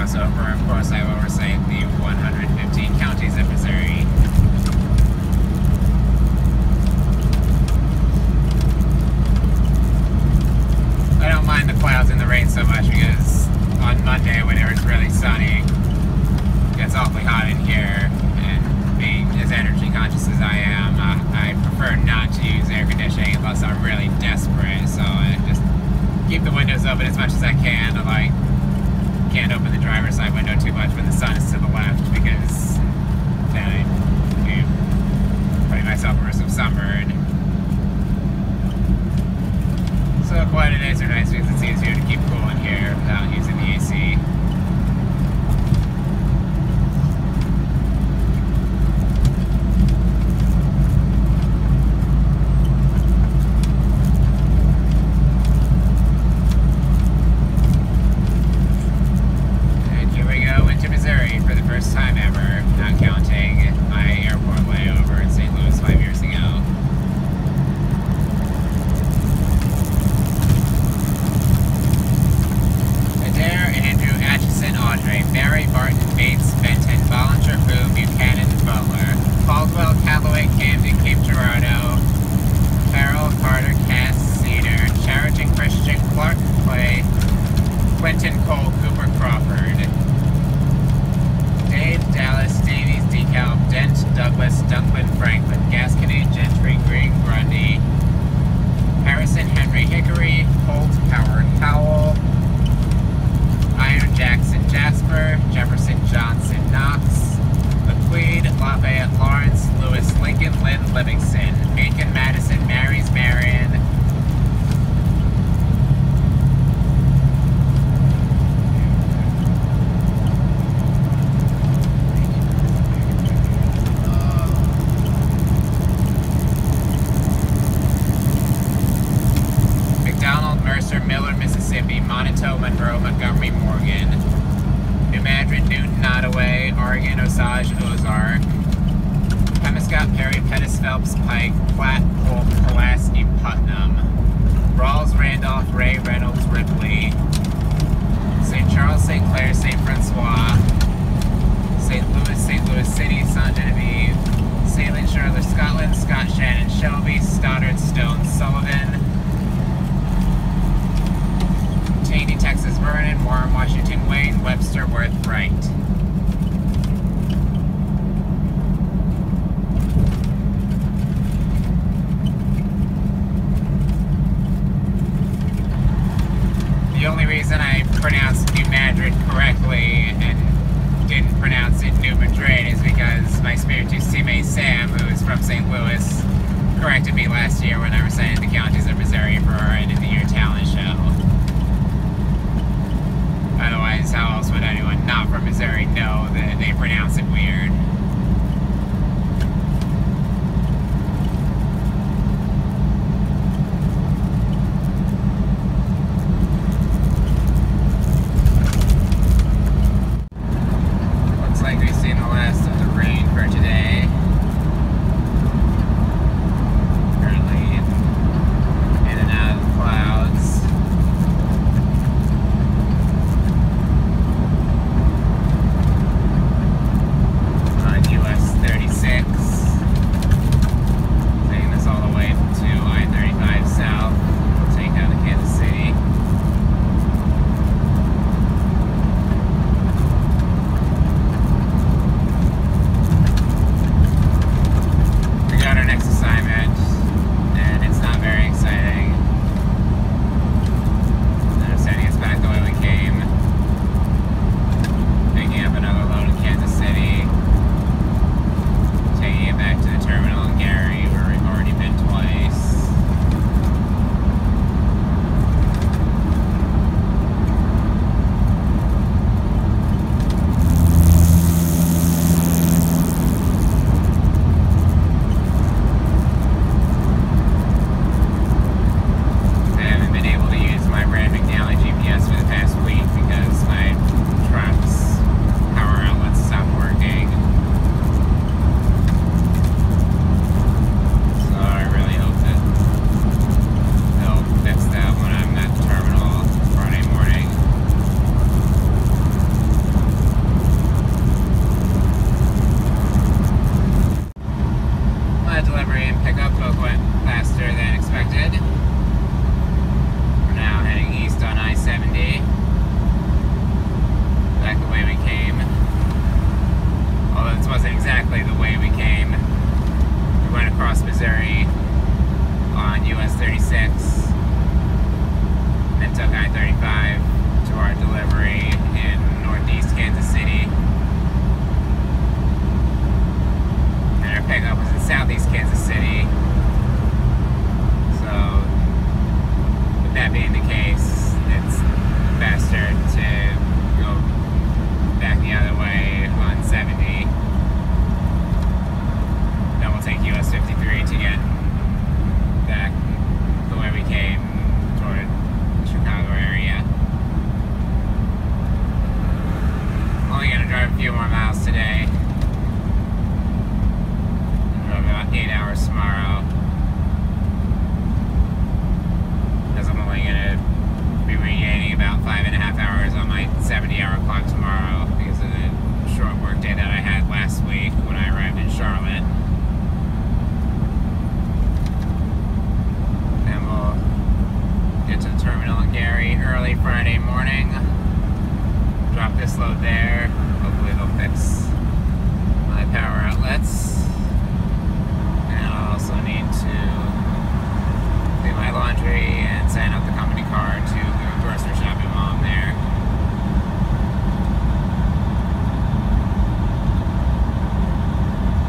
crossover. Of course, I oversight the 115 counties of Missouri. I don't mind the clouds and the rain so much because on Monday, when it was really sunny, it gets awfully hot in here, and being as energy conscious as I am, I prefer not to use air conditioning unless I'm really desperate, so I just keep the windows open as much as I can. I can't open the driver's side window too much when the sun is to the left because then I'm putting myself at risk of sunburn. So quieter days are nice because it's easier to keep cool in here without using the AC. Lafayette, Lawrence, Lewis, Lincoln, Lynn, Livingston, Macon, Madison, Marys, Marion. McDonald, Mercer, Miller, Mississippi, Monotone, Monroe, Montgomery, Morgan, New Madrid, Newton, Nottoway, Oregon, Osage, Ozark, Pemiscot, Perry, Pettis, Phelps, Pike, Platte, Polk, Pulaski, Putnam, Rawls, Randolph, Ray, Reynolds, Ripley, St. Charles, St. Clair, St. Francois, St. Louis City, Saint Genevieve, Salem, Charlotte, Scotland, Scott, Shannon, Shelby, Stoddard, Stone, Sullivan, Taney, Texas, Vernon, Warren, Washington, Wayne, Webster, Worth, Wright. The only reason I pronounced New Madrid correctly and didn't pronounce it New Madrid is because my spiritus teammate Sam, who is from St. Louis, corrected me last year when I recited the counties of Missouri for our end of the year talent show. Otherwise, how else would anyone not from Missouri know that they pronounce it weird? Looks like we've seen the last of the rain for today. Currently in and out of the clouds. a few more miles today. I'll drive about 8 hours tomorrow. Because I'm only going to be regaining about 5.5 hours on my 70-hour clock tomorrow because of the short work day that I had last week when I arrived in Charlotte. And we'll get to the terminal in Gary early Friday morning. Drop this load there. Hopefully they'll fix my power outlets. And I'll also need to do my laundry and sign up the company car to go grocery shopping while I'm there.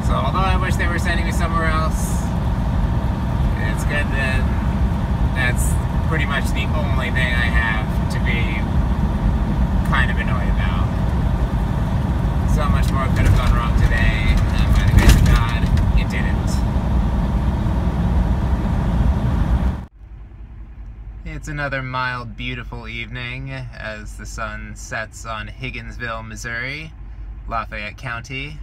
So although I wish they were sending me somewhere else, it's good that that's pretty much the only thing I have to be kind of annoyed about. So much more could have gone wrong today, and by the grace of God, it didn't. It's another mild, beautiful evening as the sun sets on Higginsville, Missouri, Lafayette County.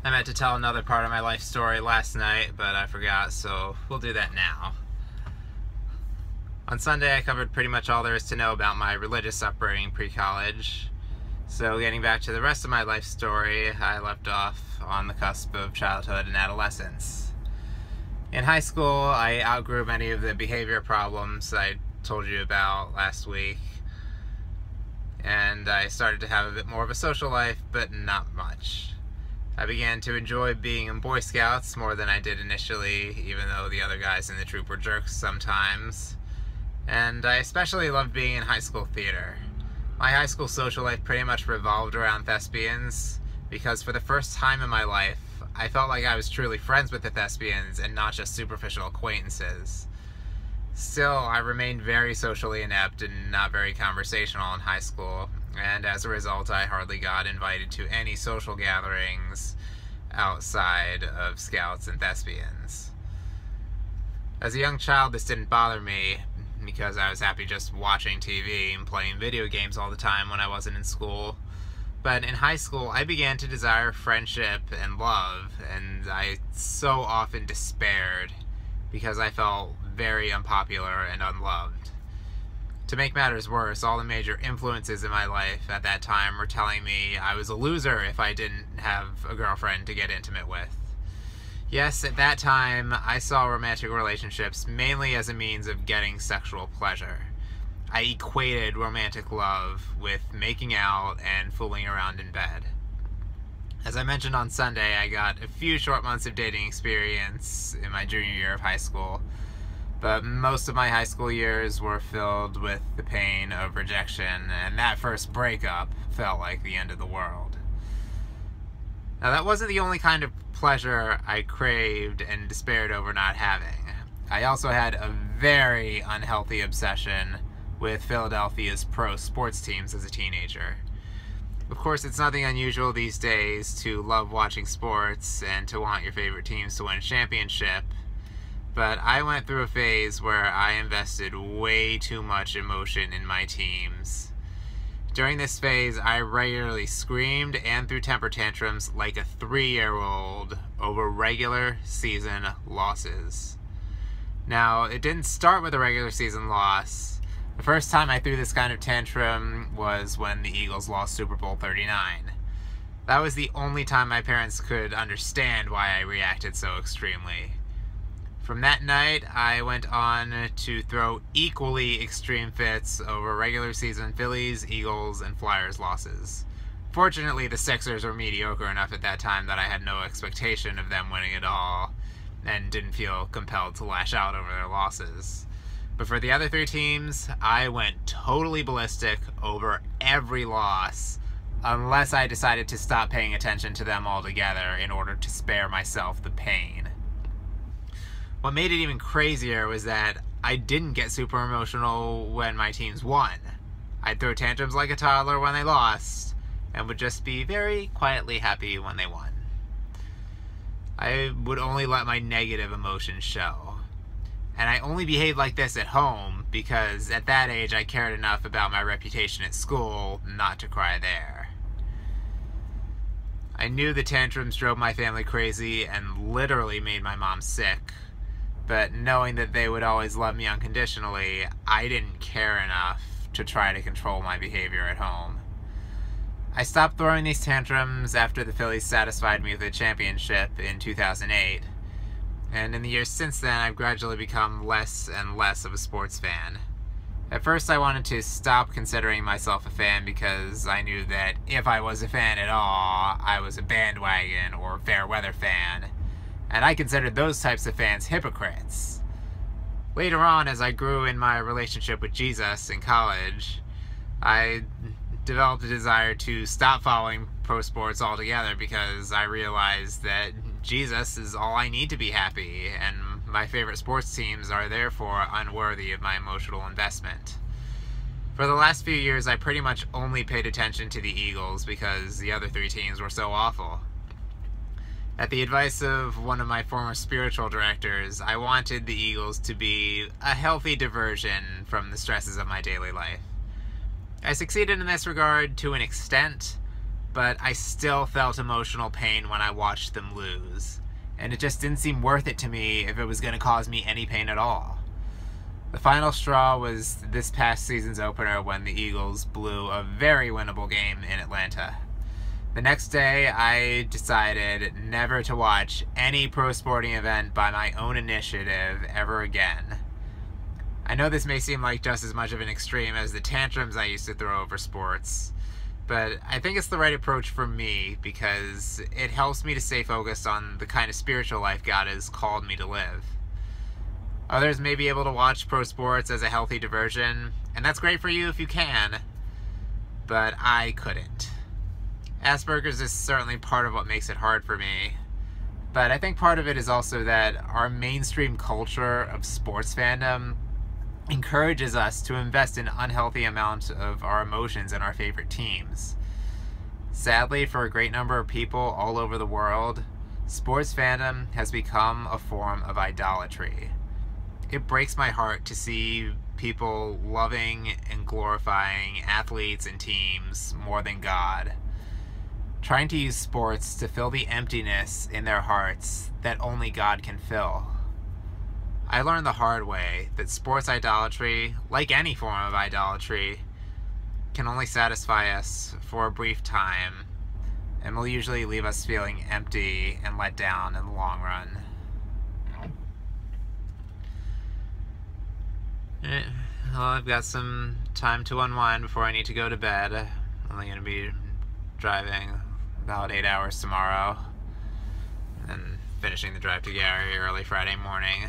I meant to tell another part of my life story last night, but I forgot, so we'll do that now. On Sunday, I covered pretty much all there is to know about my religious upbringing pre-college. So getting back to the rest of my life story, I left off on the cusp of childhood and adolescence. In high school, I outgrew many of the behavior problems I told you about last week. And I started to have a bit more of a social life, but not much. I began to enjoy being in Boy Scouts more than I did initially, even though the other guys in the troop were jerks sometimes. And I especially loved being in high school theater. My high school social life pretty much revolved around thespians, because for the first time in my life, I felt like I was truly friends with the thespians and not just superficial acquaintances. Still, I remained very socially inept and not very conversational in high school, and as a result, I hardly got invited to any social gatherings outside of Scouts and thespians. As a young child, this didn't bother me, because I was happy just watching TV and playing video games all the time when I wasn't in school. But in high school, I began to desire friendship and love, and I so often despaired because I felt very unpopular and unloved. To make matters worse, all the major influences in my life at that time were telling me I was a loser if I didn't have a girlfriend to get intimate with. Yes, at that time, I saw romantic relationships mainly as a means of getting sexual pleasure. I equated romantic love with making out and fooling around in bed. As I mentioned on Sunday, I got a few short months of dating experience in my junior year of high school, but most of my high school years were filled with the pain of rejection, and that first breakup felt like the end of the world. Now, that wasn't the only kind of pleasure I craved and despaired over not having. I also had a very unhealthy obsession with Philadelphia's pro sports teams as a teenager. Of course, it's nothing unusual these days to love watching sports and to want your favorite teams to win a championship, but I went through a phase where I invested way too much emotion in my teams. During this phase, I regularly screamed and threw temper tantrums like a 3-year-old over regular season losses. Now, it didn't start with a regular season loss. The first time I threw this kind of tantrum was when the Eagles lost Super Bowl 39. That was the only time my parents could understand why I reacted so extremely. From that night, I went on to throw equally extreme fits over regular season Phillies, Eagles, and Flyers losses. Fortunately, the Sixers were mediocre enough at that time that I had no expectation of them winning it all, and didn't feel compelled to lash out over their losses. But for the other 3 teams, I went totally ballistic over every loss, unless I decided to stop paying attention to them altogether in order to spare myself the pain. What made it even crazier was that I didn't get super emotional when my teams won. I'd throw tantrums like a toddler when they lost, and would just be very quietly happy when they won. I would only let my negative emotions show. And I only behaved like this at home because at that age I cared enough about my reputation at school not to cry there. I knew the tantrums drove my family crazy and literally made my mom sick, but knowing that they would always love me unconditionally, I didn't care enough to try to control my behavior at home. I stopped throwing these tantrums after the Phillies satisfied me with a championship in 2008, and in the years since then I've gradually become less and less of a sports fan. At first I wanted to stop considering myself a fan because I knew that if I was a fan at all, I was a bandwagon or fair weather fan, and I considered those types of fans hypocrites. Later on, as I grew in my relationship with Jesus in college, I developed a desire to stop following pro sports altogether because I realized that Jesus is all I need to be happy, and my favorite sports teams are therefore unworthy of my emotional investment. For the last few years, I pretty much only paid attention to the Eagles because the other three teams were so awful. At the advice of one of my former spiritual directors, I wanted the Eagles to be a healthy diversion from the stresses of my daily life. I succeeded in this regard to an extent, but I still felt emotional pain when I watched them lose, and it just didn't seem worth it to me if it was going to cause me any pain at all. The final straw was this past season's opener when the Eagles blew a very winnable game in Atlanta. The next day, I decided never to watch any pro sporting event by my own initiative ever again. I know this may seem like just as much of an extreme as the tantrums I used to throw over sports, but I think it's the right approach for me because it helps me to stay focused on the kind of spiritual life God has called me to live. Others may be able to watch pro sports as a healthy diversion, and that's great for you if you can, but I couldn't. Asperger's is certainly part of what makes it hard for me, but I think part of it is also that our mainstream culture of sports fandom encourages us to invest an unhealthy amount of our emotions in our favorite teams. Sadly, for a great number of people all over the world, sports fandom has become a form of idolatry. It breaks my heart to see people loving and glorifying athletes and teams more than God, trying to use sports to fill the emptiness in their hearts that only God can fill. I learned the hard way that sports idolatry, like any form of idolatry, can only satisfy us for a brief time and will usually leave us feeling empty and let down in the long run. Well, I've got some time to unwind before I need to go to bed. I'm only going to be driving about 8 hours tomorrow and finishing the drive to Gary early Friday morning.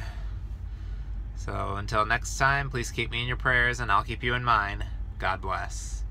So until next time, please keep me in your prayers and I'll keep you in mine. God bless.